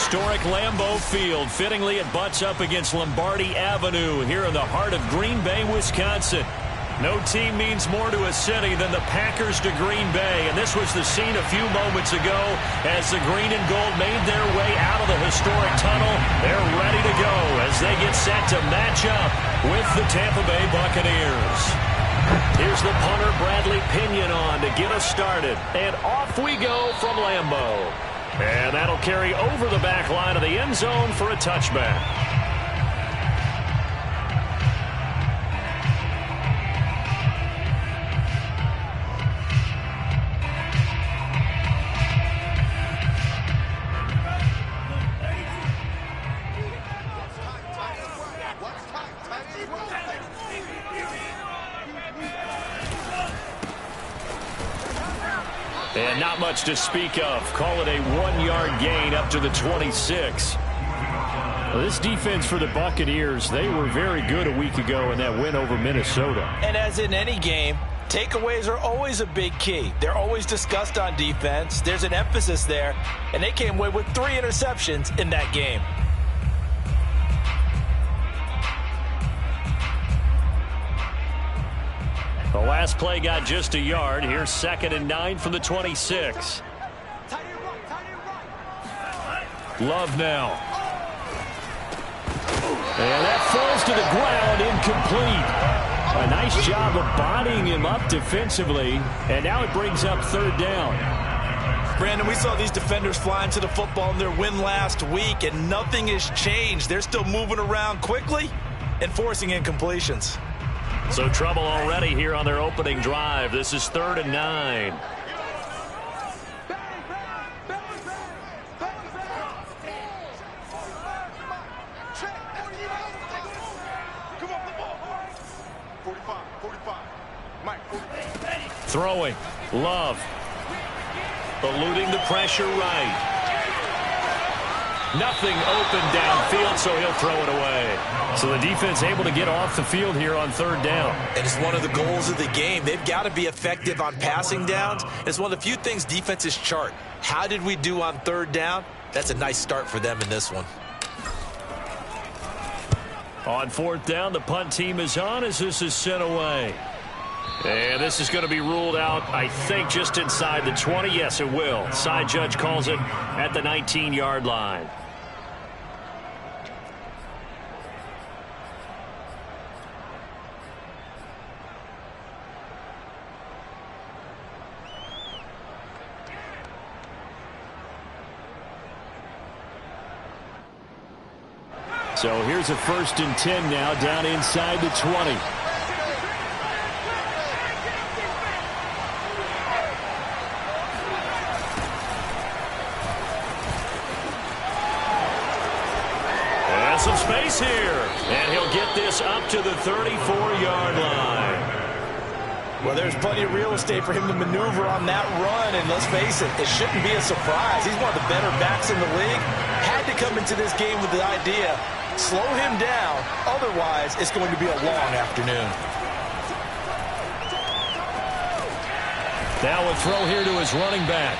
Historic Lambeau Field, fittingly it butts up against Lombardi Avenue here in the heart of Green Bay, Wisconsin. No team means more to a city than the Packers to Green Bay, and this was the scene a few moments ago as the green and gold made their way out of the historic tunnel. They're ready to go as they get set to match up with the Tampa Bay Buccaneers. Here's the punter, Bradley Pinion, on to get us started, and off we go from Lambeau. And that'll carry over the back line of the end zone for a touchback. And not much to speak of. Call it a 1-yard gain up to the 26. Well, this defense for the Buccaneers, they were very good a week ago in that win over Minnesota. And as in any game, takeaways are always a big key. They're always discussed on defense. There's an emphasis there, and they came away with 3 interceptions in that game. The last play got just a yard. Here's 2nd and 9 from the 26. Love now. And that falls to the ground, incomplete. A nice job of bodying him up defensively, and now it brings up 3rd down. Brandon, we saw these defenders flying to the football in their win last week, and nothing has changed. They're still moving around quickly and forcing incompletions. So trouble already here on their opening drive. This is 3rd and 9. Throwing. Love. Eluding the pressure right. Nothing open downfield, so he'll throw it away. So the defense able to get off the field here on 3rd down. And it's one of the goals of the game. They've got to be effective on passing downs. It's one of the few things defenses chart. How did we do on 3rd down? That's a nice start for them in this one. On 4th down, the punt team is on as this is sent away. And this is going to be ruled out, I think, just inside the 20. Yes, it will. Side judge calls it at the 19-yard line. So here's a 1st and 10 now down inside the 20. Some space here, and he'll get this up to the 34-yard line. Well, there's plenty of real estate for him to maneuver on that run, and let's face it, it shouldn't be a surprise. He's one of the better backs in the league. Had to come into this game with the idea, slow him down, otherwise it's going to be a long afternoon. Now a throw here to his running back.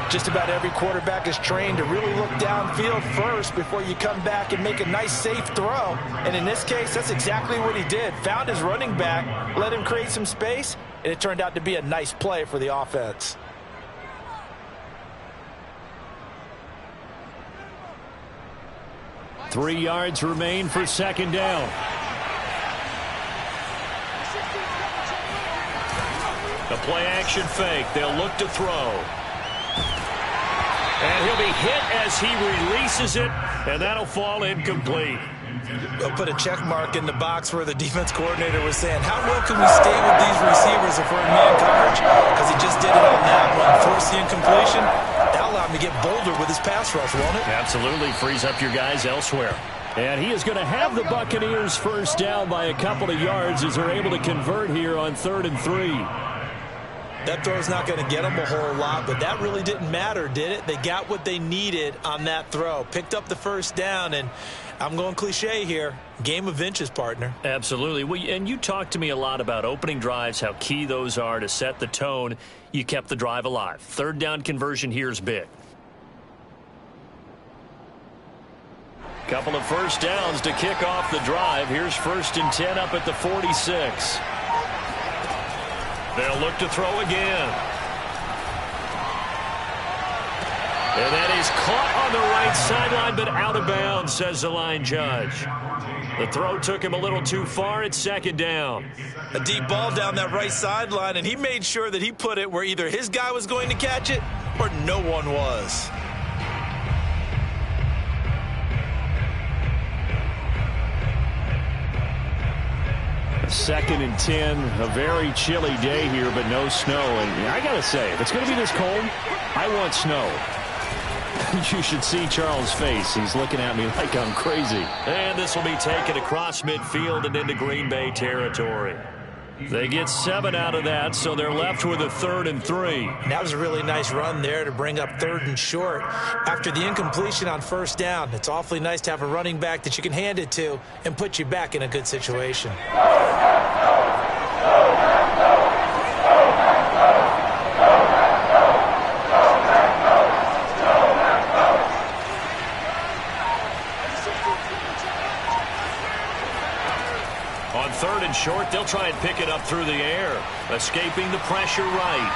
Just about every quarterback is trained to really look downfield first before you come back and make a nice, safe throw. And in this case, that's exactly what he did. Found his running back, let him create some space, and it turned out to be a nice play for the offense. Three yards remain for 2nd down. The play-action fake. They'll look to throw. And he'll be hit as he releases it, and that'll fall incomplete. They'll put a check mark in the box where the defense coordinator was saying, how well can we stay with these receivers if we're in man coverage? Because he just did it on that one. Force the incompletion. That'll allow him to get bolder with his pass rush, won't it? Absolutely. Frees up your guys elsewhere. And he is going to have the Buccaneers 1st down by a couple of yards as they're able to convert here on 3rd and 3. That throw's not going to get them a whole lot, but that really didn't matter, did it? They got what they needed on that throw. Picked up the 1st down, and I'm going cliche here. Game of inches, partner. Absolutely. Well, and you talked to me a lot about opening drives, how key those are to set the tone. You kept the drive alive. 3rd down conversion here is big. Couple of first downs to kick off the drive. Here's 1st and 10 up at the 46. They'll look to throw again. And that is caught on the right sideline, but out of bounds, says the line judge. The throw took him a little too far. It's 2nd down. A deep ball down that right sideline, and he made sure that he put it where either his guy was going to catch it or no one was. 2nd and 10, a very chilly day here, but no snow. And I got to say, if it's going to be this cold, I want snow. You should see Charles' face. He's looking at me like I'm crazy. And this will be taken across midfield and into Green Bay territory. They get 7 out of that, so they're left with a 3rd and 3. That was a really nice run there to bring up 3rd and short. After the incompletion on 1st down, it's awfully nice to have a running back that you can hand it to and put you back in a good situation. On 3rd and short, they'll try and pick it up through the air. Escaping the pressure right.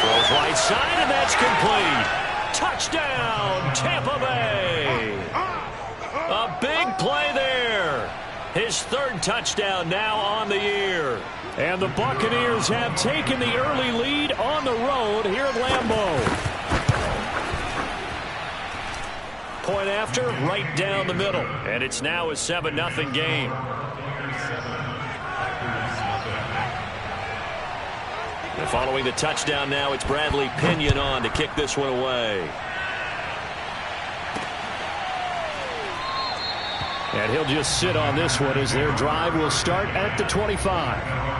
Throws right side, and that's complete. Touchdown, Tampa Bay. A big play there. His 3rd touchdown now on the year. And the Buccaneers have taken the early lead on the road here at Lambeau. Point after, right down the middle. And it's now a 7-0 game. And following the touchdown now, it's Bradley Pinion on to kick this one away. And he'll just sit on this one as their drive will start at the 25.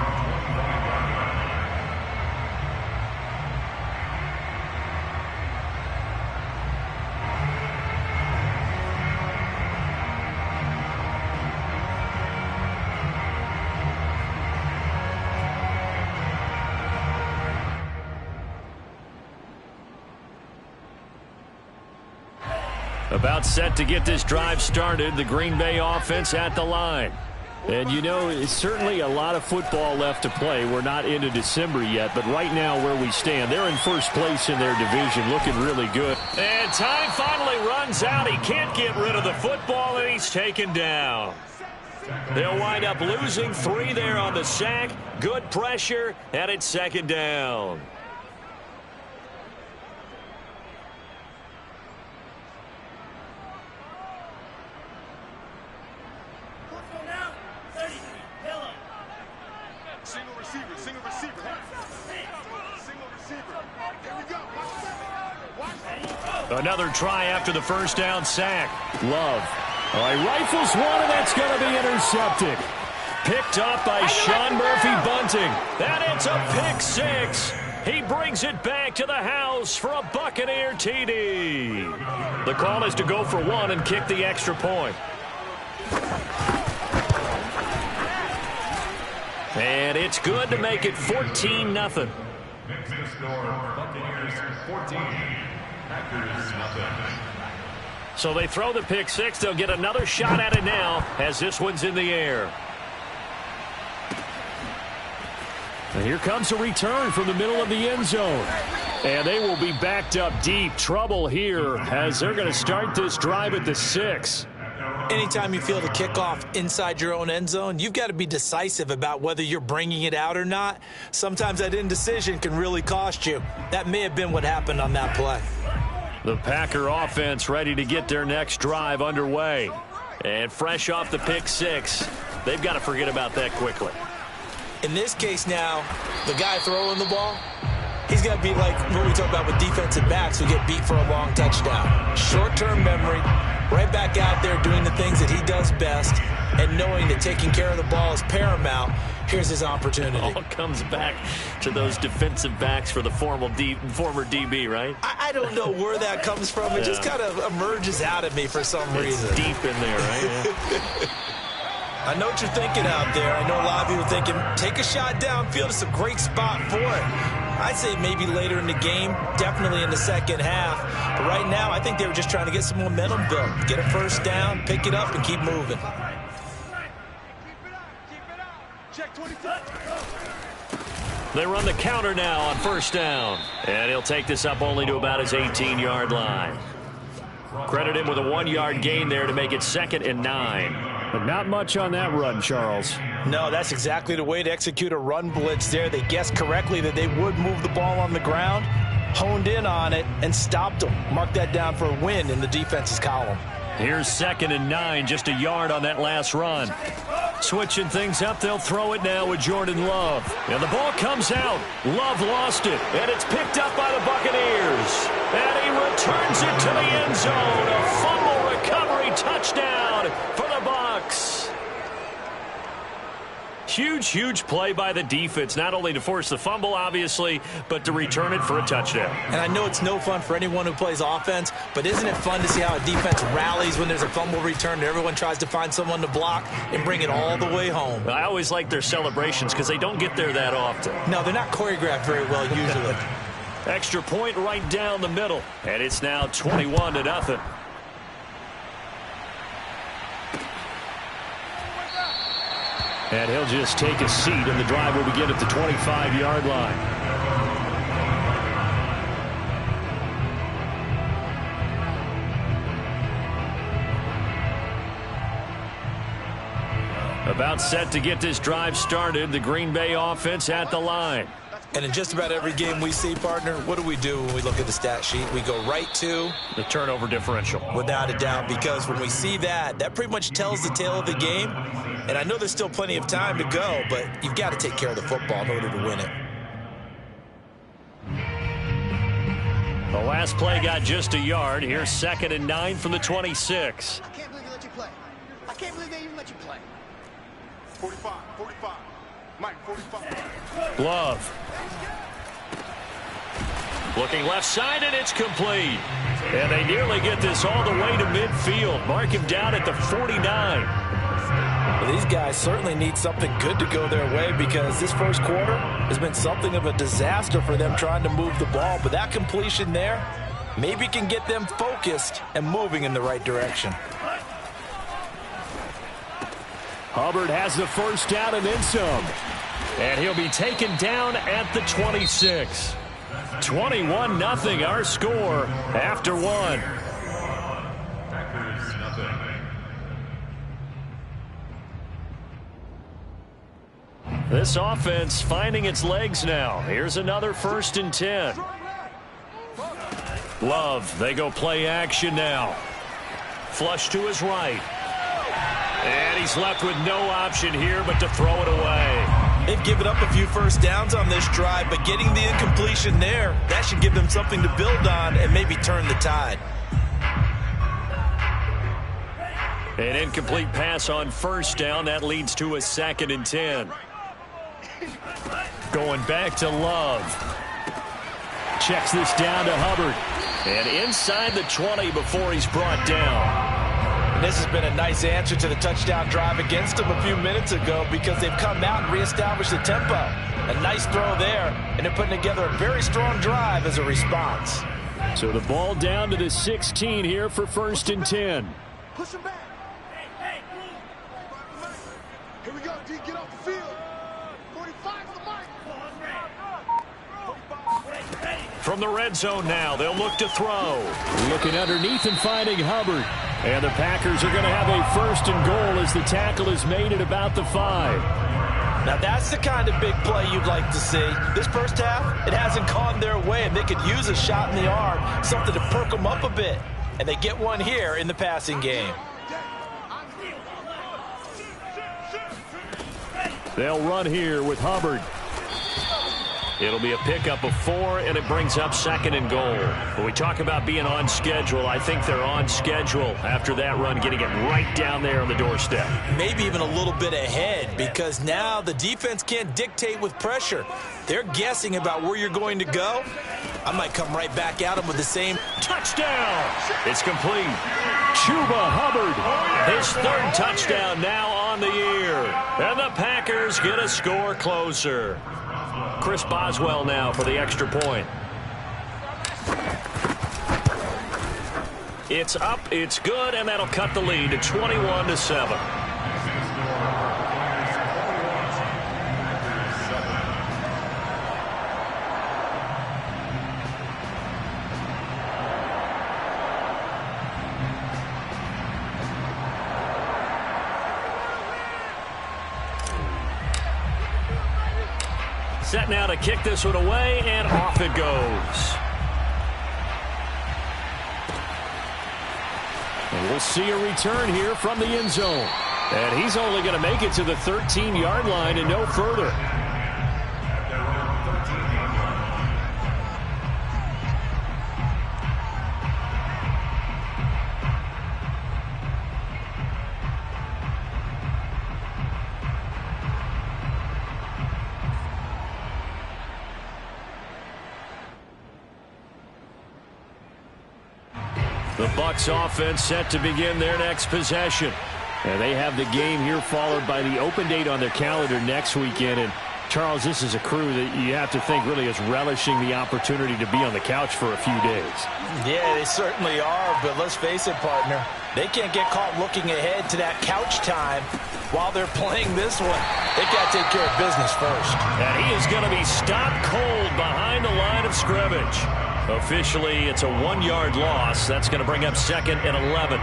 About set to get this drive started. The Green Bay offense at the line. And, you know, it's certainly a lot of football left to play. We're not into December yet, but right now where we stand, they're in 1st place in their division, looking really good. And time finally runs out. He can't get rid of the football, and he's taken down. They'll wind up losing 3 there on the sack. Good pressure, and it's 2nd down. Another try after the 1st down sack. Love. All right, rifles one, and that's going to be intercepted. Picked up by Sean Murphy-Bunting. And it's a pick 6. He brings it back to the house for a Buccaneer TD. The call is to go for 1 and kick the extra point. And it's good to make it 14-0. Buccaneers 14. So they throw the pick 6. They'll get another shot at it now as this one's in the air. And here comes a return from the middle of the end zone. And they will be backed up deep. Trouble here as they're going to start this drive at the 6. Anytime you feel the kickoff inside your own end zone, you've got to be decisive about whether you're bringing it out or not. Sometimes that indecision can really cost you. That may have been what happened on that play. The Packer offense ready to get their next drive underway. And fresh off the pick 6, they've got to forget about that quickly. In this case now, the guy throwing the ball, he's got to be like what we talk about with defensive backs who get beat for a long touchdown. Short-term memory, right back out there doing the things that he does best, and knowing that taking care of the ball is paramount. Here's his opportunity. All comes back to those defensive backs for the former DB, right? I don't know where that comes from. It just kind of emerges out of me for some reason. It's deep in there, right? Yeah. I know what you're thinking out there. I know a lot of you are thinking, take a shot downfield. It's a great spot for it. I'd say maybe later in the game, definitely in the second half. But right now, I think they were just trying to get some momentum built. Get a first down, pick it up, and keep moving. They run the counter now on first down. And he'll take this up only to about his 18-yard line. Credit him with a 1-yard gain there to make it 2nd and 9. But not much on that run, Charles. No, that's exactly the way to execute a run blitz there. They guessed correctly that they would move the ball on the ground, honed in on it, and stopped them. Mark that down for a win in the defense's column. Here's 2nd and 9, just a yard on that last run. Switching things up, they'll throw it now with Jordan Love. And the ball comes out. Love lost it, and it's picked up by the Buccaneers. And he returns it to the end zone. A fumble recovery touchdown for the Bucs. Huge, huge play by the defense, not only to force the fumble, obviously, but to return it for a touchdown. And I know it's no fun for anyone who plays offense, but isn't it fun to see how a defense rallies when there's a fumble return and everyone tries to find someone to block and bring it all the way home? I always like their celebrations because they don't get there that often. No, they're not choreographed very well usually. Extra point right down the middle, and it's now 21-0. And he'll just take a seat, and the drive will begin at the 25-yard line. About set to get this drive started, the Green Bay offense at the line. And in just about every game we see, partner, what do we do when we look at the stat sheet? We go right to the turnover differential. Without a doubt, because when we see that, that pretty much tells the tale of the game. And I know there's still plenty of time to go, but you've got to take care of the football in order to win it. The last play got just a yard. Here's 2nd and 9 from the 26. I can't believe they let you play. I can't believe they even let you play. 45. Mike, 45. Love. Looking left side, and it's complete. And they nearly get this all the way to midfield. Mark him down at the 49. Well, these guys certainly need something good to go their way because this first quarter has been something of a disaster for them trying to move the ball. But that completion there maybe can get them focused and moving in the right direction. Hubbard has the first down and then some. And he'll be taken down at the 26. 21-0 our score after one. This offense finding its legs now. Here's another 1st and 10. Love, they go play action now. Flush to his right. And he's left with no option here but to throw it away. They've given up a few first downs on this drive, but getting the incompletion there, that should give them something to build on and maybe turn the tide. An incomplete pass on first down. That leads to a 2nd and 10. Going back to Love. Checks this down to Hubbard. And inside the 20 before he's brought down. And this has been a nice answer to the touchdown drive against them a few minutes ago because they've come out and reestablished the tempo. A nice throw there, and they're putting together a very strong drive as a response. So the ball down to the 16 here for 1st and 10. Push him back. Here we go, D. Get off the field. 45 for the mic. From the red zone now, they'll look to throw. Looking underneath and finding Hubbard. And the Packers are going to have a 1st and goal as the tackle is made at about the 5. Now that's the kind of big play you'd like to see. This first half, it hasn't gone their way, and they could use a shot in the arm, something to perk them up a bit. And they get one here in the passing game. They'll run here with Hubbard. It'll be a pickup of 4, and it brings up 2nd and goal. When we talk about being on schedule, I think they're on schedule after that run, getting it right down there on the doorstep. Maybe even a little bit ahead because now the defense can't dictate with pressure. They're guessing about where you're going to go, I might come right back at him with the same. Touchdown! It's complete. Chuba Hubbard. His third touchdown now on the year. And the Packers get a score closer. Chris Boswell now for the extra point. It's up, it's good, and that'll cut the lead to 21-7. Set now to kick this one away, and off it goes. And we'll see a return here from the end zone. And he's only going to make it to the 13-yard line and no further. The Bucks offense set to begin their next possession. And they have the game here followed by the open date on their calendar next weekend. And Charles, this is a crew that you have to think really is relishing the opportunity to be on the couch for a few days. Yeah, they certainly are, but let's face it, partner. They can't get caught looking ahead to that couch time while they're playing this one. They've got to take care of business first. And he is going to be stopped cold behind the line of scrimmage. Officially, it's a 1-yard loss. That's going to bring up second and 11.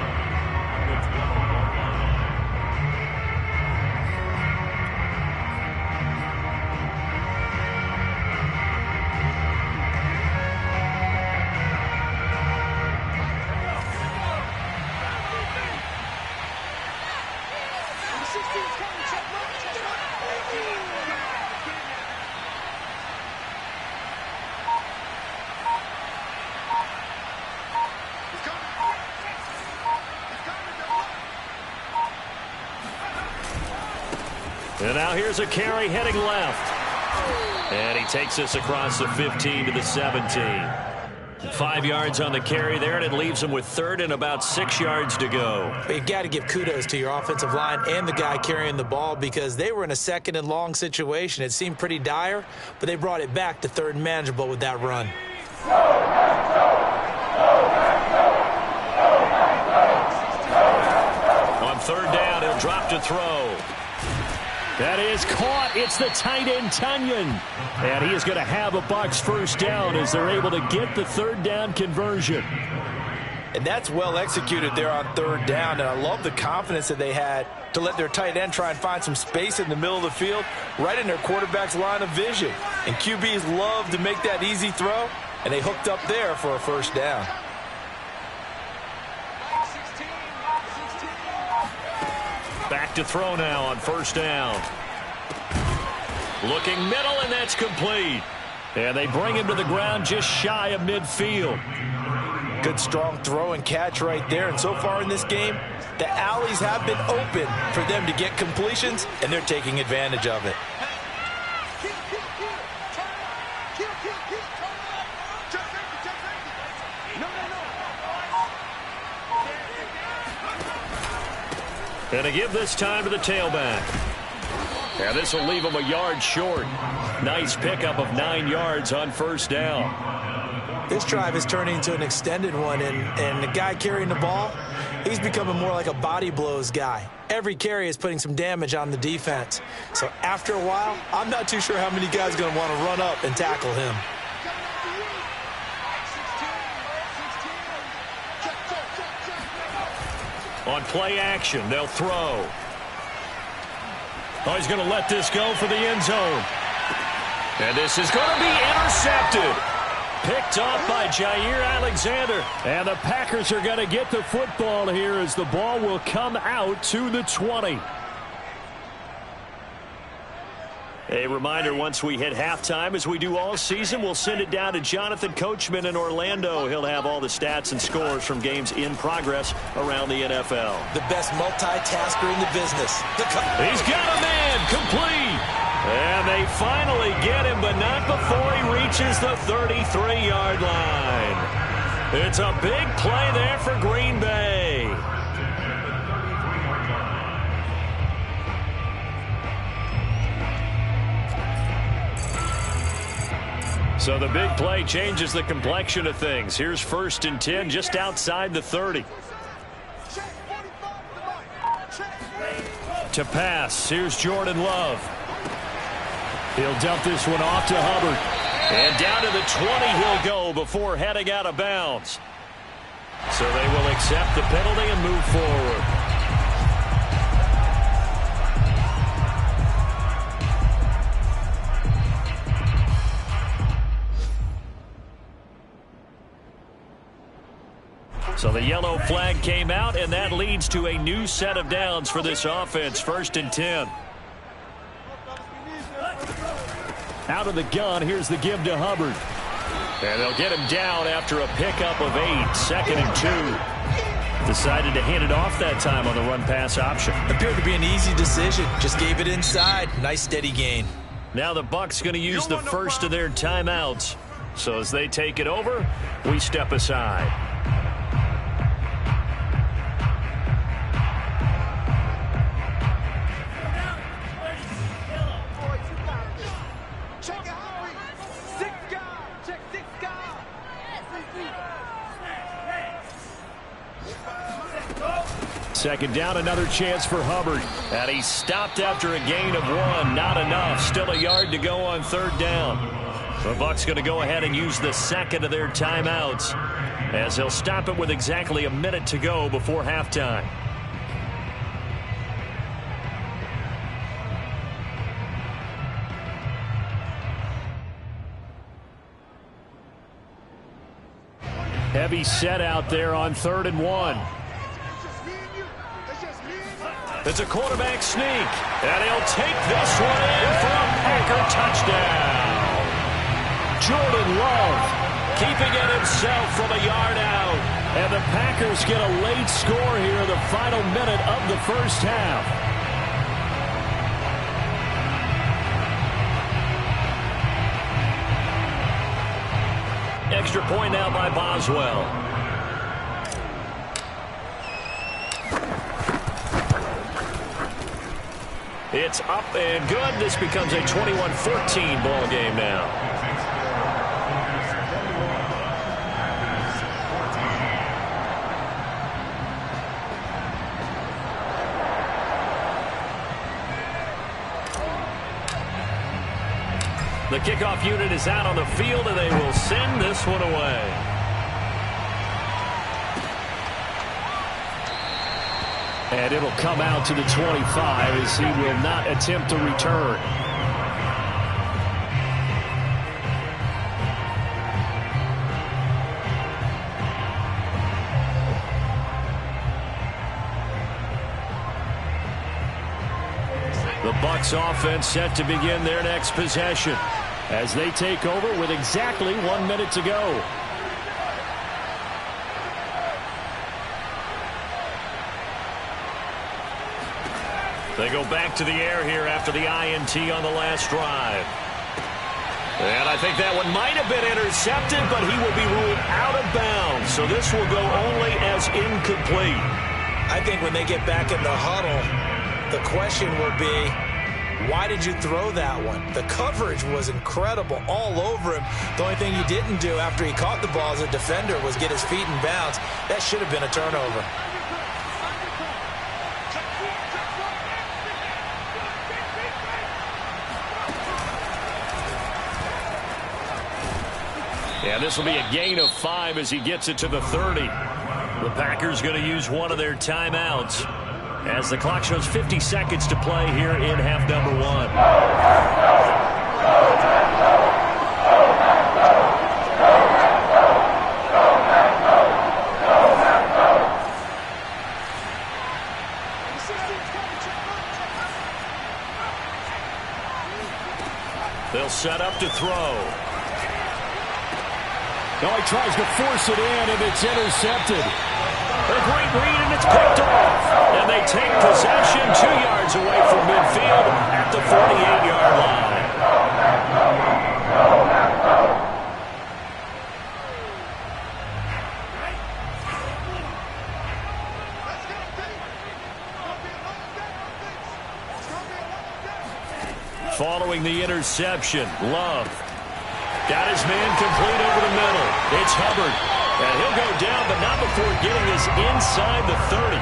And now here's a carry heading left. And he takes us across the 15 to the 17. 5 yards on the carry there, and it leaves him with third and about 6 yards to go. You've got to give kudos to your offensive line and the guy carrying the ball because they were in a second and long situation. It seemed pretty dire, but they brought it back to third and manageable with that run. On third down, he'll drop to throw. That is caught. It's the tight end, Tunyon. And he is going to have a Bucks first down as they're able to get the third down conversion. And that's well executed there on third down. And I love the confidence that they had to let their tight end try and find some space in the middle of the field, right in their quarterback's line of vision. And QBs love to make that easy throw, and they hooked up there for a first down. Back to throw now on first down. Looking middle, and that's complete. And they bring him to the ground just shy of midfield. Good strong throw and catch right there. And so far in this game, the alleys have been open for them to get completions, and they're taking advantage of it. And to give this time to the tailback. And this will leave him a yard short. Nice pickup of 9 yards on first down. This drive is turning into an extended one, and the guy carrying the ball, he's becoming more like a body blows guy. Every carry is putting some damage on the defense. So after a while, I'm not too sure how many guys are going to want to run up and tackle him. On play action, they'll throw. Oh, he's going to let this go for the end zone. And this is going to be intercepted. Picked off by Jair Alexander. And the Packers are going to get the football here as the ball will come out to the 20. A reminder, once we hit halftime, as we do all season, we'll send it down to Jonathan Coachman in Orlando. He'll have all the stats and scores from games in progress around the NFL. The best multitasker in the business. He's got a man complete. And they finally get him, but not before he reaches reaches the 33-yard line. It's a big play there for Green Bay. So the big play changes the complexion of things. Here's 1st and 10 just outside the 30. To pass, here's Jordan Love. He'll dump this one off to Hubbard. And down to the 20 he'll go before heading out of bounds. So they will accept the penalty and move forward. So the yellow flag came out, and that leads to a new set of downs for this offense. 1st and 10. Out of the gun, here's the give to Hubbard. And they'll get him down after a pickup of 8. 2nd and 2. Decided to hand it off that time on the run-pass option. Appeared to be an easy decision. Just gave it inside. Nice steady gain. Now the Bucs going to use the first of their timeouts. So as they take it over, we step aside. Second down, another chance for Hubbard. And he stopped after a gain of 1. Not enough. Still a yard to go on 3rd down. The Bucs going to go ahead and use the second of their timeouts, as they'll stop it with exactly a minute to go before halftime. Heavy set out there on 3rd and 1. It's a quarterback sneak, and he'll take this one in for a Packer touchdown. Jordan Love keeping it himself from a yard out, and the Packers get a late score here in the final minute of the first half. Extra point now by Boswell. It's up and good. This becomes a 21-14 ball game now. The kickoff unit is out on the field, and they will send this one away. And it'll come out to the 25 as he will not attempt to return. The Bucs offense set to begin their next possession as they take over with exactly 1 minute to go. They go back to the air here after the INT on the last drive. And I think that one might have been intercepted, but he will be ruled out of bounds. So this will go only as incomplete. I think when they get back in the huddle, the question will be, why did you throw that one? The coverage was incredible all over him. The only thing he didn't do after he caught the ball as a defender was get his feet in bounds. That should have been a turnover. And this will be a gain of 5 as he gets it to the 30. The Packers going to use one of their timeouts as the clock shows 50 seconds to play here in half number 1. They'll set up to throw. Now he tries to force it in, and it's intercepted. A great read, and it's picked off. And they take possession 2 yards away from midfield at the 48-yard line. following the interception. Love got his man complete over the middle. It's Hubbard. And he'll go down, but not before getting us inside the 30.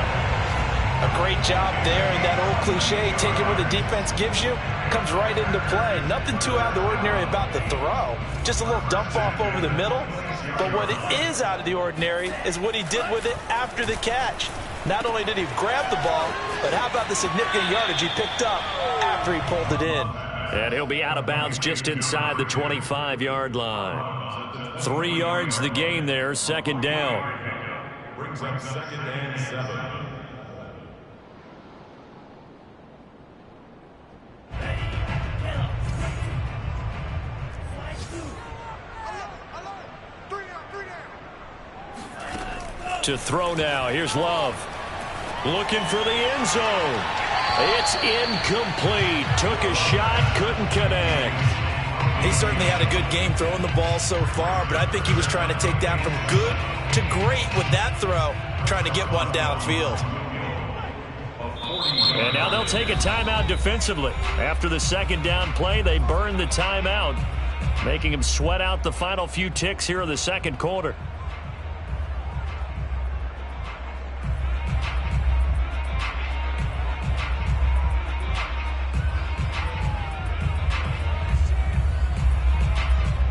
A great job there, and that old cliche, taking what the defense gives you, comes right into play. Nothing too out of the ordinary about the throw. Just a little dump off over the middle. But what is out of the ordinary is what he did with it after the catch. Not only did he grab the ball, but how about the significant yardage he picked up after he pulled it in. And he'll be out of bounds just inside the 25-yard line. 3 yards the gain there, second down. Brings up second and 7. To throw now. Here's Love. Looking for the end zone. It's incomplete. Took a shot, couldn't connect. He certainly had a good game throwing the ball so far, but I think he was trying to take that from good to great with that throw, trying to get one downfield. And now they'll take a timeout defensively. After the second down play, they burn the timeout, making him sweat out the final few ticks here in the second quarter.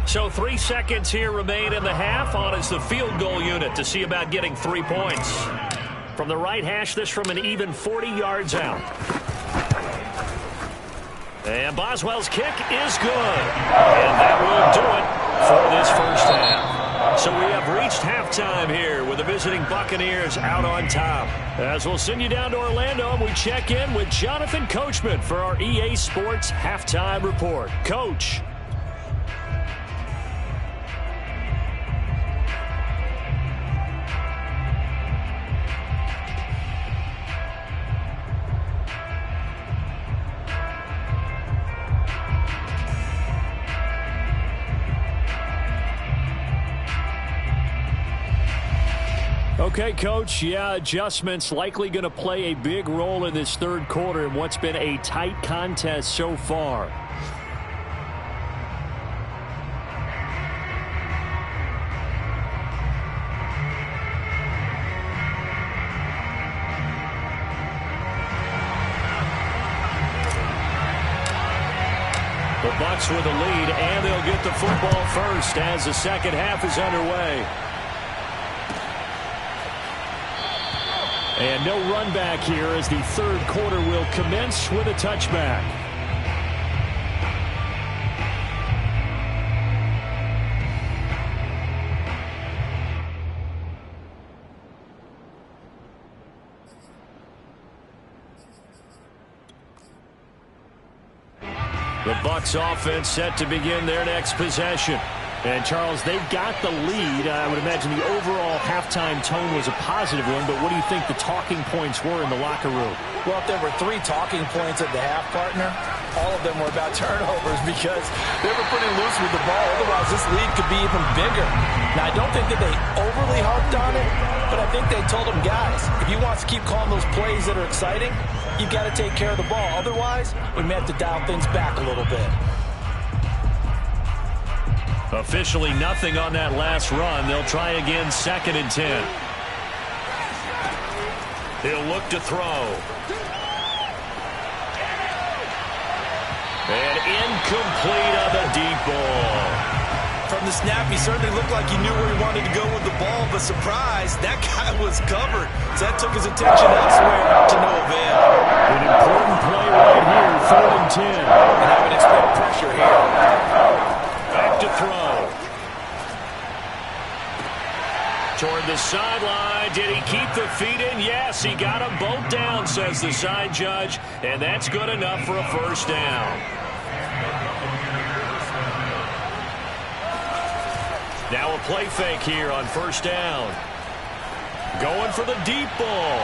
So 3 seconds here remain in the half. On is the field goal unit to see about getting 3 points. From the right hash, this from an even 40 yards out. And Boswell's kick is good. And that will do it for this first half. So we have reached halftime here with the visiting Buccaneers out on top. As we'll send you down to Orlando, we check in with Jonathan Coachman for our EA Sports Halftime Report. Coach. Okay, Coach, yeah, adjustments likely going to play a big role in this third quarter in what's been a tight contest so far. The Bucks with the lead, and they'll get the football first as the second half is underway. And no run back here as the third quarter will commence with a touchback. The Bucks offense set to begin their next possession. And, Charles, they've got the lead. I would imagine the overall halftime tone was a positive one, but what do you think the talking points were in the locker room? Well, if there were 3 talking points at the half, partner, all of them were about turnovers because they were pretty loose with the ball. Otherwise, this lead could be even bigger. Now, I don't think that they overly harped on it, but I think they told them, guys, if you want to keep calling those plays that are exciting, you've got to take care of the ball. Otherwise, we may have to dial things back a little bit. Officially nothing on that last run. They'll try again, 2nd and 10. He'll look to throw. And incomplete on the deep ball. From the snap, he certainly looked like he knew where he wanted to go with the ball, but surprise, that guy was covered. So that took his attention elsewhere to no avail. An important play right here, 3rd and 10. And I would expect pressure here. Back to throw. Toward the sideline. Did he keep the feet in? Yes, he got them both down, says the side judge. And that's good enough for a first down. Now a play fake here on first down. Going for the deep ball.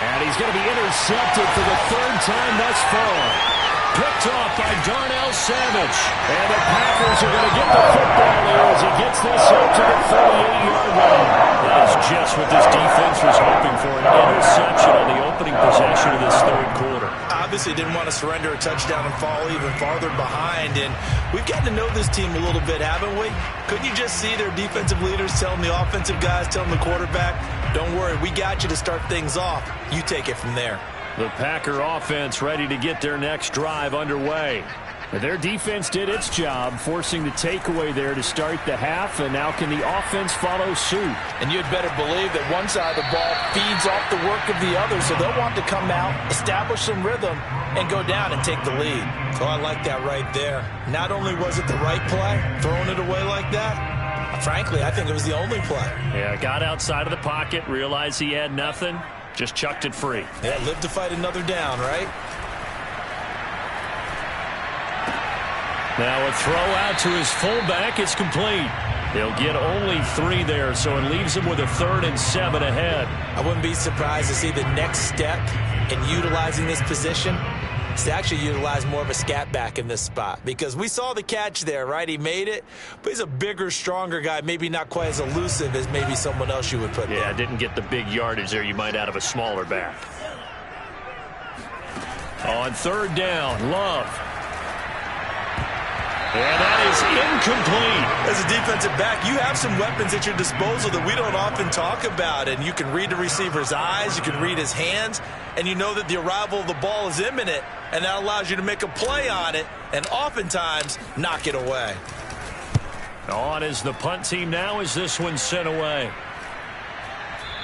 And he's going to be intercepted for the 3rd time thus far. Picked off by Darnell Savage. And the Packers are going to get the football here as he gets this up to the 38-yard line. That's just what this defense was hoping for, an interception on the opening possession of this third quarter. I obviously didn't want to surrender a touchdown and fall even farther behind. And we've gotten to know this team a little bit, haven't we? Couldn't you just see their defensive leaders telling the offensive guys, telling the quarterback, don't worry, we got you to start things off. You take it from there. The Packer offense ready to get their next drive underway. Their defense did its job, forcing the takeaway there to start the half, and now can the offense follow suit? And you'd better believe that one side of the ball feeds off the work of the other, so they'll want to come out, establish some rhythm, and go down and take the lead. So I like that right there. Not only was it the right play, throwing it away like that, frankly, I think it was the only play. Yeah, got outside of the pocket, realized he had nothing, just chucked it free. Yeah, live to fight another down, right? Now a throw out to his fullback is complete. He'll get only 3 there, so it leaves him with a 3rd and 7 ahead. I wouldn't be surprised to see the next step in utilizing this position is to actually utilize more of a scat back in this spot. Because we saw the catch there, right? He made it, but he's a bigger, stronger guy, maybe not quite as elusive as maybe someone else you would put there. Yeah, didn't get the big yardage there you might out of a smaller back. On 3rd down, Love. And that is incomplete. As a defensive back, you have some weapons at your disposal that we don't often talk about. And you can read the receiver's eyes, you can read his hands, and you know that the arrival of the ball is imminent, and that allows you to make a play on it and oftentimes knock it away. On is the punt team now as this one's sent away.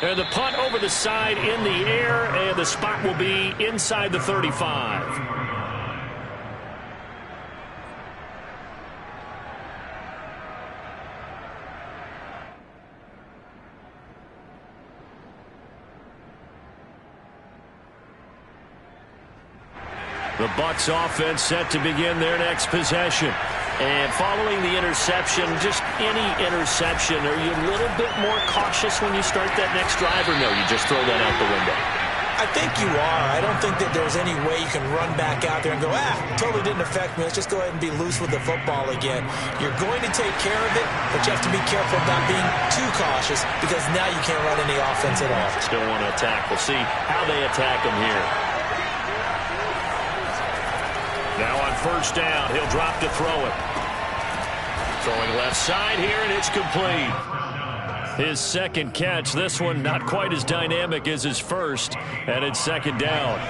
And the punt over the side in the air, and the spot will be inside the 35. The Bucks offense set to begin their next possession. And following the interception, just any interception, are you a little bit more cautious when you start that next drive, or no, you just throw that out the window? I think you are. I don't think that there's any way you can run back out there and go, totally didn't affect me. Let's just go ahead and be loose with the football again. You're going to take care of it, but you have to be careful about being too cautious because now you can't run any offense at all. Still want to attack. We'll see how they attack them here. Now on 1st down, he'll drop to throw it. Throwing left side here, and it's complete. His 2nd catch, this one not quite as dynamic as his first, and it's 2nd down.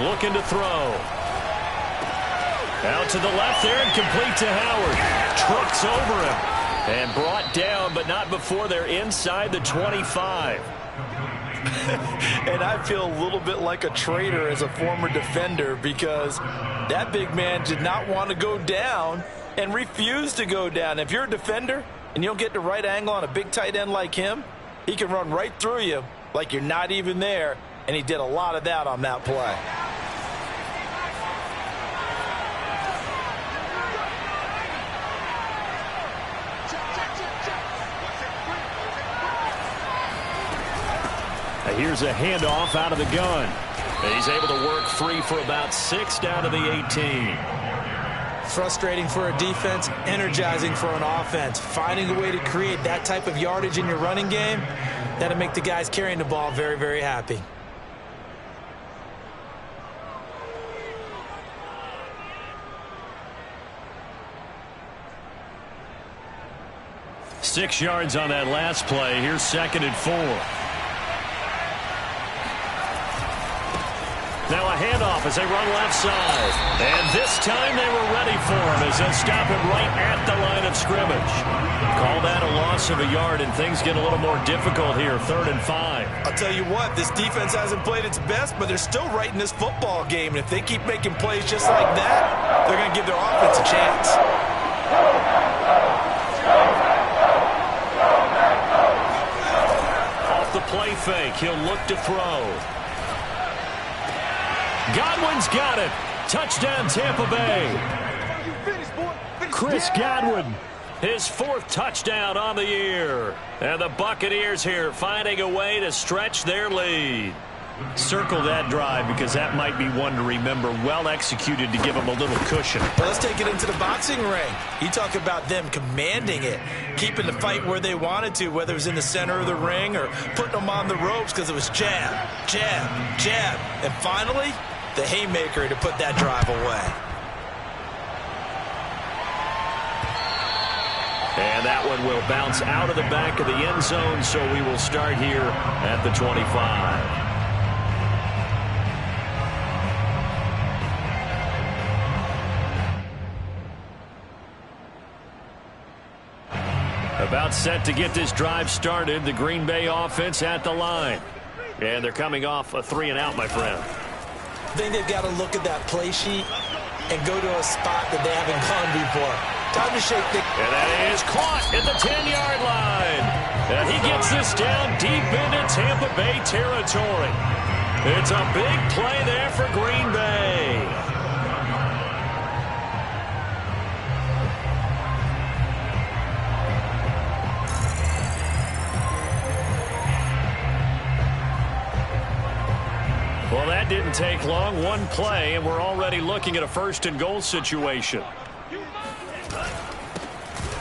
Looking to throw. Out to the left there and complete to Howard. Trucks over him and brought down, but not before they're inside the 25. And I feel a little bit like a traitor as a former defender because that big man did not want to go down and refused to go down. If you're a defender and you don't get the right angle on a big tight end like him, he can run right through you like you're not even there, and he did a lot of that on that play. Here's a handoff out of the gun. He's able to work free for about 6 down to the 18. Frustrating for a defense, energizing for an offense. Finding a way to create that type of yardage in your running game, that'll make the guys carrying the ball very, very happy. Six yards on that last play. Here's 2nd and 4. Now a handoff as they run left side. And this time they were ready for him as they'll stop him right at the line of scrimmage. Call that a loss of a yard, and things get a little more difficult here, 3rd and 5. I'll tell you what, this defense hasn't played its best, but they're still right in this football game. And if they keep making plays just like that, they're going to give their offense a chance. Off the play fake, he'll look to throw. Godwin's got it. Touchdown, Tampa Bay. Chris Godwin, his 4th touchdown on the year. And the Buccaneers here finding a way to stretch their lead. Circle that drive because that might be one to remember. Well executed to give them a little cushion. Well, let's take it into the boxing ring. You talk about them commanding it, keeping the fight where they wanted to, whether it was in the center of the ring or putting them on the ropes because it was jab, jab, jab. And finally, the haymaker to put that drive away. And that one will bounce out of the back of the end zone, so we will start here at the 25. About set to get this drive started. The Green Bay offense at the line. And they're coming off a 3-and-out, my friend. I think they've got to look at that play sheet and go to a spot that they haven't gone before. Time to shake the... And that is caught at the 10-yard line. And he gets this down deep into Tampa Bay territory. It's a big play there for Green Bay. Well, that didn't take long. One play, and we're already looking at a first-and-goal situation.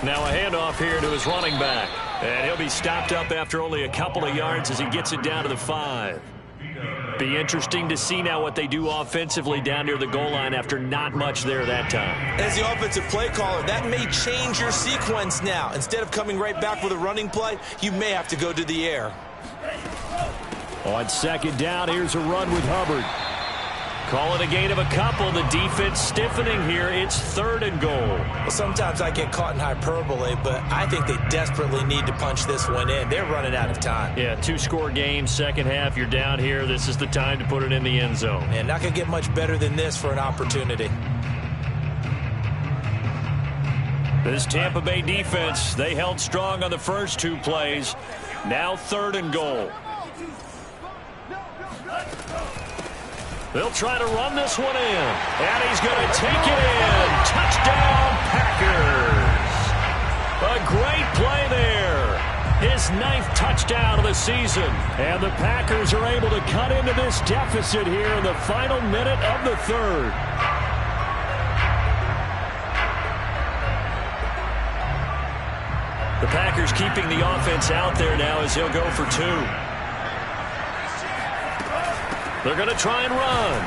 Now a handoff here to his running back. And he'll be stopped up after only a couple of yards as he gets it down to the 5. Be interesting to see now what they do offensively down near the goal line after not much there that time. As the offensive play caller, that may change your sequence now. Instead of coming right back with a running play, you may have to go to the air. On second down, here's a run with Hubbard. Call it a gain of a couple. The defense stiffening here. It's 3rd and goal. Well, sometimes I get caught in hyperbole, but I think they desperately need to punch this one in. They're running out of time. Yeah, 2-score game, second half. You're down here. This is the time to put it in the end zone. And not going to get much better than this for an opportunity. This Tampa Bay defense, they held strong on the first 2 plays. Now 3rd and goal. They'll try to run this one in. And he's going to take it in. Touchdown, Packers. A great play there. His 9th touchdown of the season. And the Packers are able to cut into this deficit here in the final minute of the 3rd. The Packers keeping the offense out there now as they'll go for 2. They're going to try and run.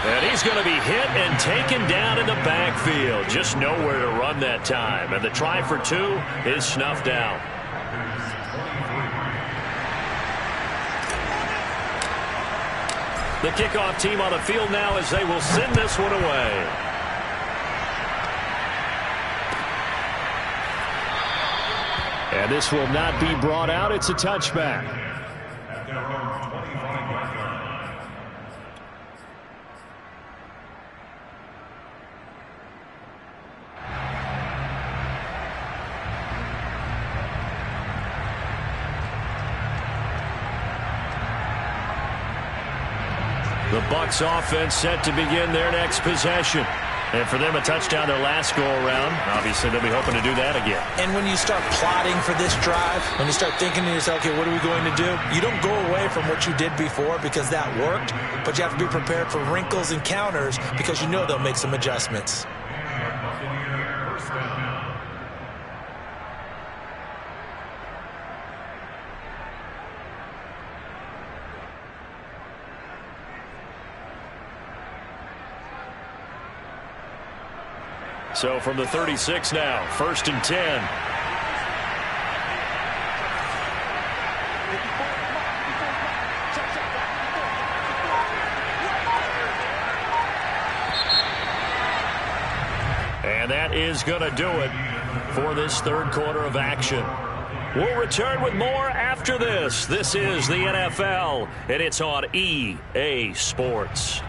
And he's going to be hit and taken down in the backfield. Just nowhere to run that time. And the try for 2 is snuffed out. The kickoff team on the field now as they will send this one away. And this will not be brought out. It's a touchback. The Bucks offense set to begin their next possession. And for them, a touchdown their last go-around. Obviously, they'll be hoping to do that again. And when you start plotting for this drive, when you start thinking to yourself, okay, what are we going to do? You don't go away from what you did before because that worked, but you have to be prepared for wrinkles and counters because you know they'll make some adjustments. So from the 36 now, 1st and 10. And that is going to do it for this 3rd quarter of action. We'll return with more after this. This is the NFL, and it's on EA Sports.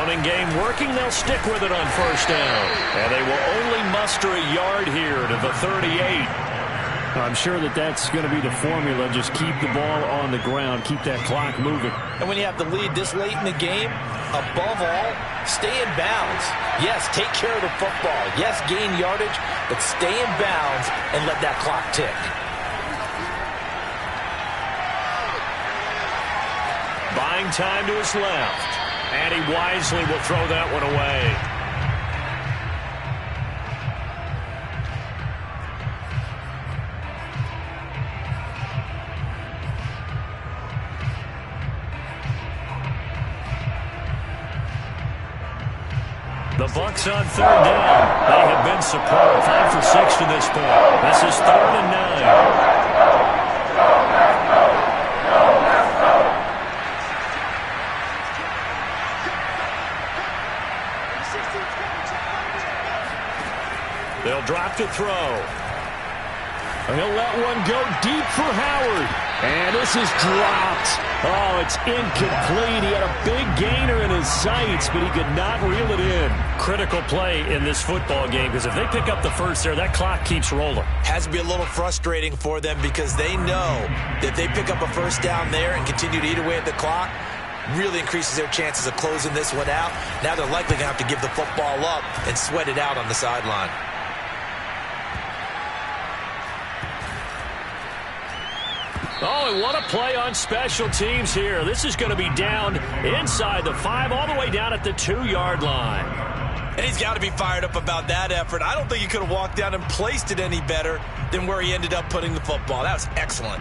Running game working. They'll stick with it on first down. And they will only muster a yard here to the 38. I'm sure that's going to be the formula. Just keep the ball on the ground. Keep that clock moving. And when you have the lead this late in the game, above all, stay in bounds. Yes, take care of the football. Yes, gain yardage, but stay in bounds and let that clock tick. Buying time to his left. And he wisely will throw that one away. The Bucks on third down. They have been superb. 5 for 6 to this point. This is 3rd and 9. They'll drop to throw. He'll let one go deep for Howard. And this is dropped. Oh, it's incomplete. He had a big gainer in his sights, but he could not reel it in. Critical play in this football game, because if they pick up the first there, that clock keeps rolling. Has to be a little frustrating for them because they know that if they pick up a first down there and continue to eat away at the clock, really increases their chances of closing this one out. Now they're likely going to have to give the football up and sweat it out on the sideline. Oh, and what a play on special teams here. This is going to be down inside the 5, all the way down at the 2-yard line. And he's got to be fired up about that effort. I don't think he could have walked down and placed it any better than where he ended up putting the football. That was excellent.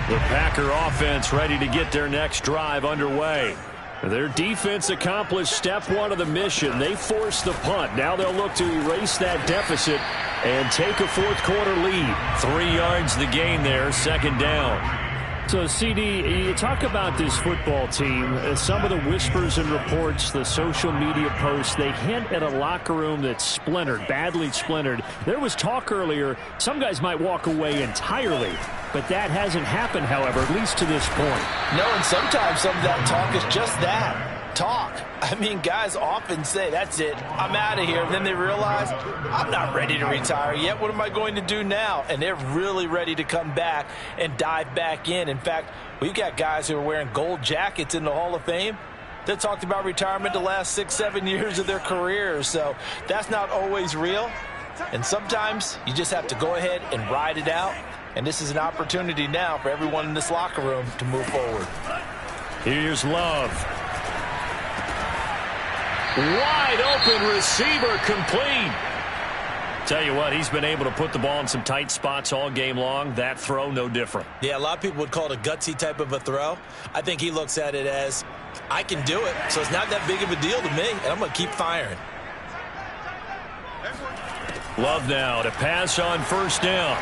The Packer offense ready to get their next drive underway. Their defense accomplished step 1 of the mission. They forced the punt. Now they'll look to erase that deficit and take a fourth-quarter lead. 3 yards the gain there, 2nd down. So, CD, you talk about this football team, some of the whispers and reports, the social media posts, they hint at a locker room that's splintered, badly splintered. There was talk earlier, some guys might walk away entirely, but that hasn't happened, however, at least to this point. No, and sometimes some of that talk is just that. Talk. I mean, guys often say, that's it, I'm out of here. And then they realize, I'm not ready to retire yet. What am I going to do now? And they're really ready to come back and dive back in. In fact, we've got guys who are wearing gold jackets in the Hall of Fame. They talked about retirement the last 6-7 years of their careers. So that's not always real. And sometimes you just have to go ahead and ride it out. And this is an opportunity now for everyone in this locker room to move forward. Here's Love. Wide open receiver, complete. Tell you what, he's been able to put the ball in some tight spots all game long. That throw, no different. Yeah, a lot of people would call it a gutsy type of a throw. I think he looks at it as, I can do it, so it's not that big of a deal to me, and I'm going to keep firing. Love now to pass on first down.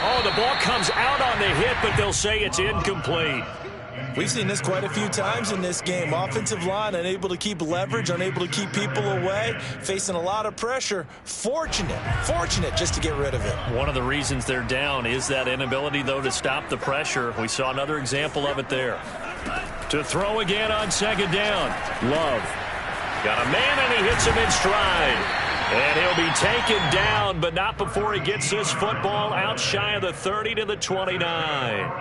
Oh, the ball comes out on the hit, but they'll say it's incomplete. We've seen this quite a few times in this game. Offensive line unable to keep leverage, unable to keep people away, facing a lot of pressure. Fortunate just to get rid of it. One of the reasons they're down is that inability, though, to stop the pressure. We saw another example of it there. To throw again on 2nd down. Love. Got a man, and he hits him in stride. And he'll be taken down, but not before he gets this football out shy of the 30 to the 29.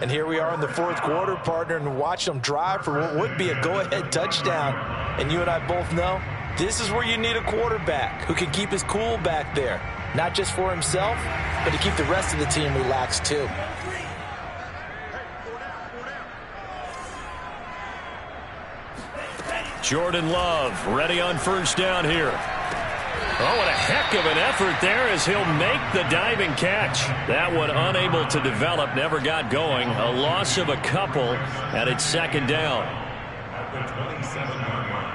And here we are in the 4th quarter, partner, and watch them drive for what would be a go-ahead touchdown. And you and I both know this is where you need a quarterback who can keep his cool back there, not just for himself, but to keep the rest of the team relaxed too. Jordan Love ready on first down here. Oh, what a heck of an effort there as he'll make the diving catch. That one unable to develop, never got going. A loss of a couple, and it's 2nd down. At the 27-yard line.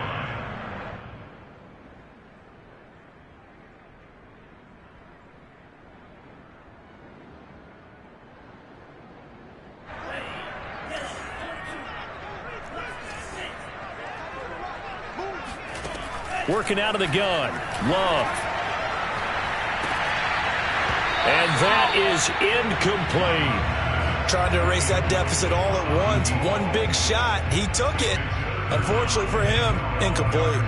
Working out of the gun. Love. And that is incomplete. trying to erase that deficit all at once. One big shot. He took it. Unfortunately for him, incomplete.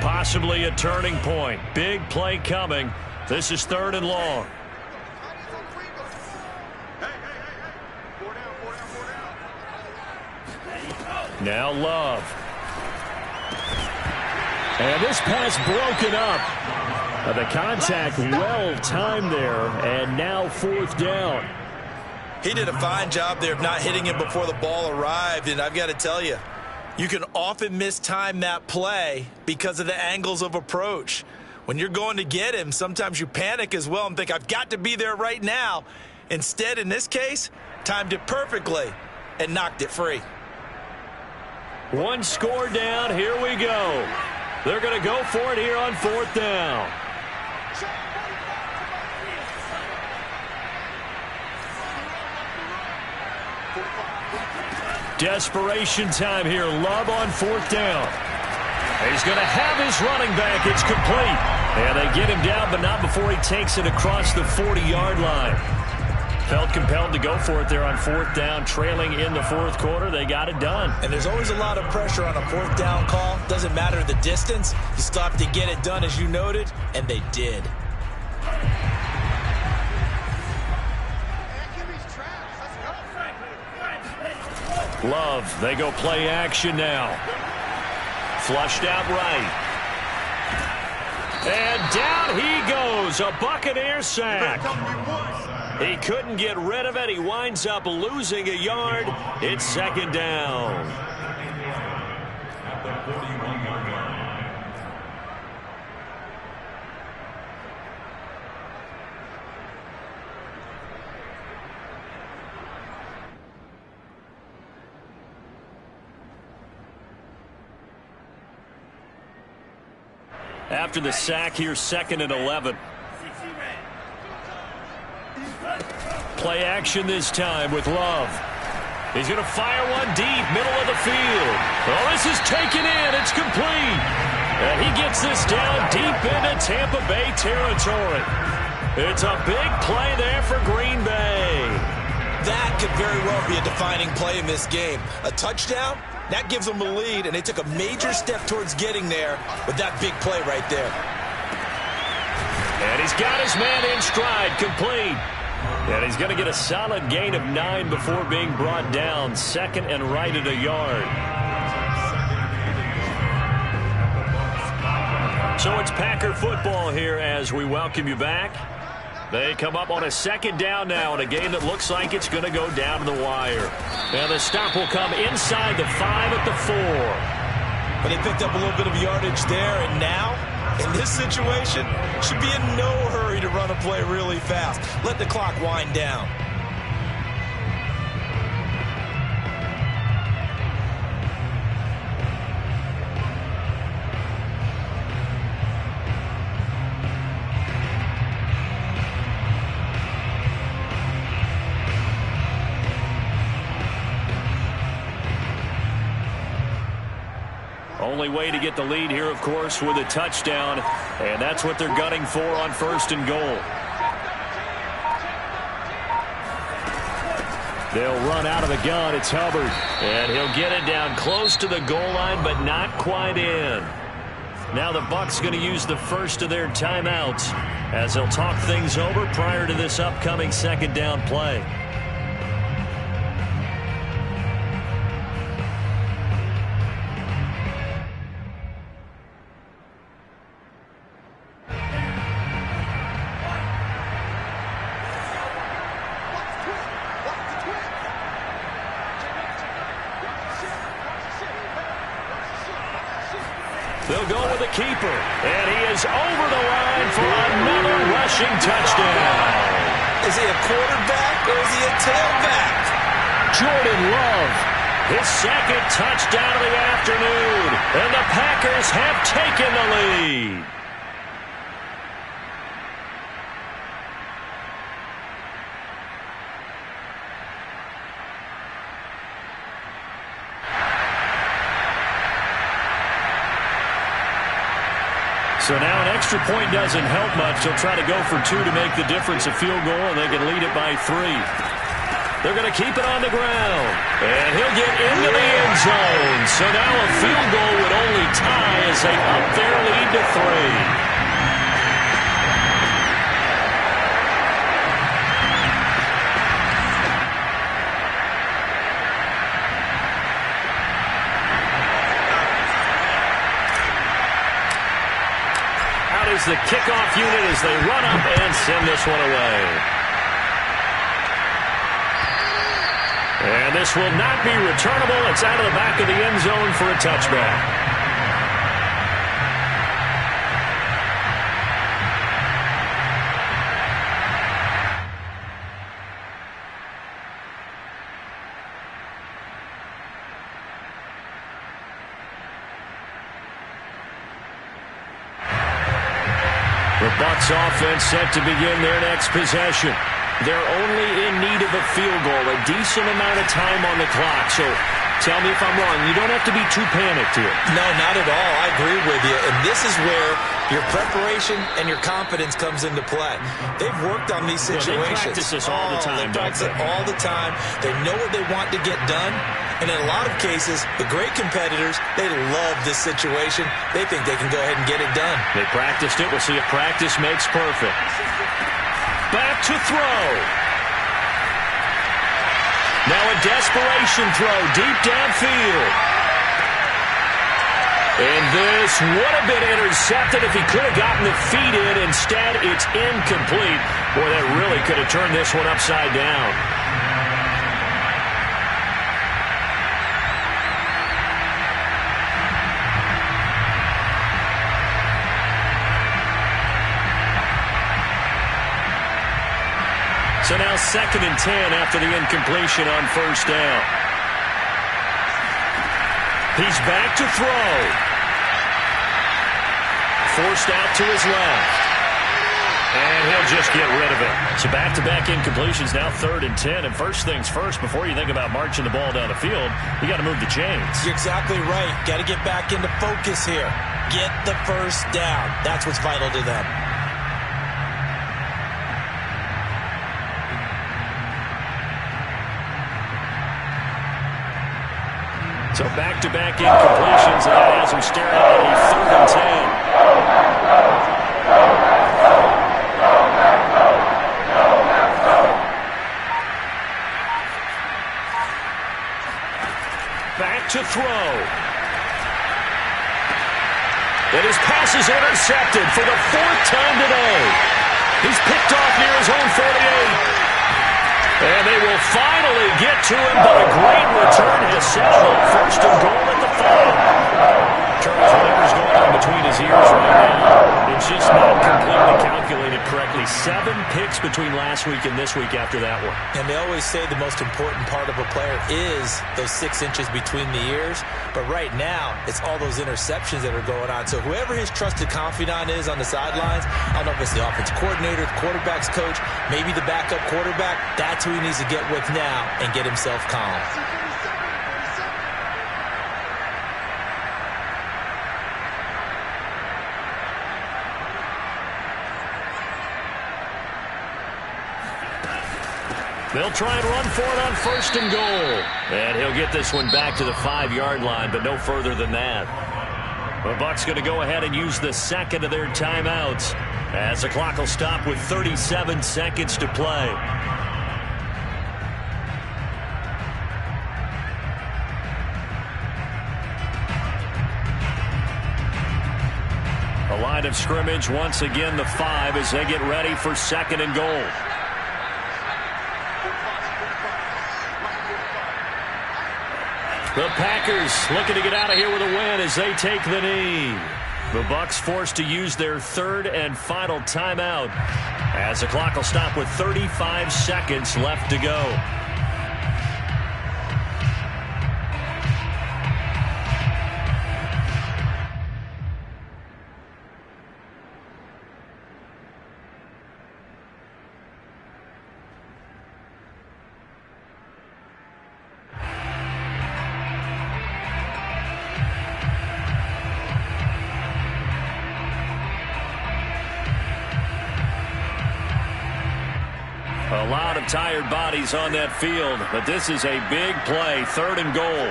Possibly a turning point. Big play coming. This is 3rd and long. Now Love. And this pass broken up. The contact well timed there, and now 4th down. He did a fine job there of not hitting him before the ball arrived, and I've got to tell you, you can often mistime that play because of the angles of approach. When you're going to get him, sometimes you panic as well and think, I've got to be there right now. Instead, in this case, timed it perfectly and knocked it free. One score down. Here we go. They're going to go for it here on 4th down. Desperation time here. Love on 4th down. He's going to have his running back. It's complete. And they get him down, but not before he takes it across the 40-yard line. Felt compelled to go for it there on 4th down, trailing in the 4th quarter. They got it done. And there's always a lot of pressure on a 4th down call. Doesn't matter the distance. You still have to get it done, as you noted, and they did. Love, they go play action now. Flushed out right. And down he goes. A Buccaneer sack. He couldn't get rid of it. He winds up losing a yard. It's 2nd down. At the 41-yard line. After the sack, here's 2nd and 11. Play action this time with Love. He's going to fire one deep, middle of the field. Oh, this is taken in. It's complete. And he gets this down deep into Tampa Bay territory. It's a big play there for Green Bay. That could very well be a defining play in this game. A touchdown, that gives them a lead, and they took a major step towards getting there with that big play right there. And he's got his man in stride, complete. And he's going to get a solid gain of 9 before being brought down. 2nd and right at a yard. So it's Packer football here as we welcome you back. They come up on a 2nd down now in a game that looks like it's going to go down to the wire. And the stop will come inside the 5 at the 4. But they picked up a little bit of yardage there, and now, in this situation, should be in no hurry to run a play really fast. Let the clock wind down. Only way to get the lead here, of course, with a touchdown, and that's what they're gunning for on 1st and goal. They'll run out of the gun. It's Hubbard, and he'll get it down close to the goal line, but not quite in. Now the Bucs going to use the first of their timeouts as they'll talk things over prior to this upcoming 2nd down play. They'll go with the keeper, and he is over the line for another rushing touchdown. Is he a quarterback or is he a tailback? Jordan Love, his 2nd touchdown of the afternoon, and the Packers have taken the lead. So now an extra point doesn't help much. They'll try to go for 2 to make the difference a field goal, and they can lead it by 3. They're going to keep it on the ground. And he'll get into the end zone. So now a field goal would only tie as they up their lead to 3. Is the kickoff unit as they run up and send this one away. And this will not be returnable. It's out of the back of the end zone for a touchback. The Bucks offense set to begin their next possession. They're only in need of a field goal, a decent amount of time on the clock. So tell me if I'm wrong. You don't have to be too panicked here. No, not at all. I agree with you. And this is where your preparation and your confidence comes into play. They've worked on these situations. They practice this all the time. They practice it all the time. They know what they want to get done. And in a lot of cases, the great competitors, they love this situation. They think they can go ahead and get it done. They practiced it. We'll see if practice makes perfect. Back to throw. Now a desperation throw deep downfield. And this would have been intercepted if he could have gotten the feet in. Instead, it's incomplete. Boy, that really could have turned this one upside down. So now 2nd and 10 after the incompletion on first down. He's back to throw. Forced out to his left. And he'll just get rid of it. So back-to-back incompletions, now 3rd and 10. And first things first, before you think about marching the ball down the field, you got to move the chains. You're exactly right. Got to get back into focus here. Get the first down. That's what's vital to them. So back-to-back incompletions, and that has him staring at a 3rd and 10. Back to throw. And his pass is intercepted for the 4th time today. He's picked off near his own 48. And they will finally get to him, but a great return has set him up 1st and goal at the 5. Charles Wimmer's going on between his ears right now. It's just not completely calculated correctly. 7 picks between last week and this week after that one. And they always say the most important part of a player is those 6 inches between the ears. But right now, it's all those interceptions that are going on. So whoever his trusted confidant is on the sidelines, I don't know if it's the offensive coordinator, the quarterback's coach, maybe the backup quarterback, that's who he needs to get with now and get himself calm. They'll try and run for it on 1st and goal. And he'll get this one back to the 5-yard line, but no further than that. The Bucks going to go ahead and use the 2nd of their timeouts as the clock will stop with 37 seconds to play. A line of scrimmage, once again the 5 as they get ready for 2nd and goal. The Packers looking to get out of here with a win as they take the knee. The Bucks forced to use their 3rd and final timeout as the clock will stop with 35 seconds left to go. A lot of tired bodies on that field, but this is a big play, 3rd and goal.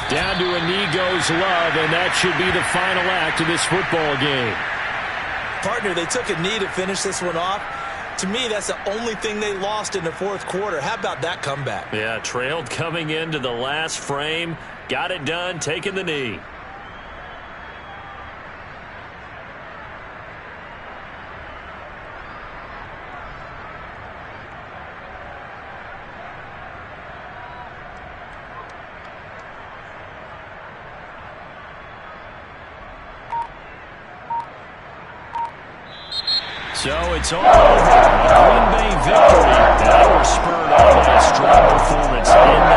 Down to a knee goes Love, and that should be the final act of this football game. Partner, they took a knee to finish this one off. To me, that's the only thing they lost in the 4th quarter. How about that comeback? Yeah, trailed coming into the last frame. Got it done, taking the knee. So it's all over. A Green Bay victory. And they were spurred on by a strong performance in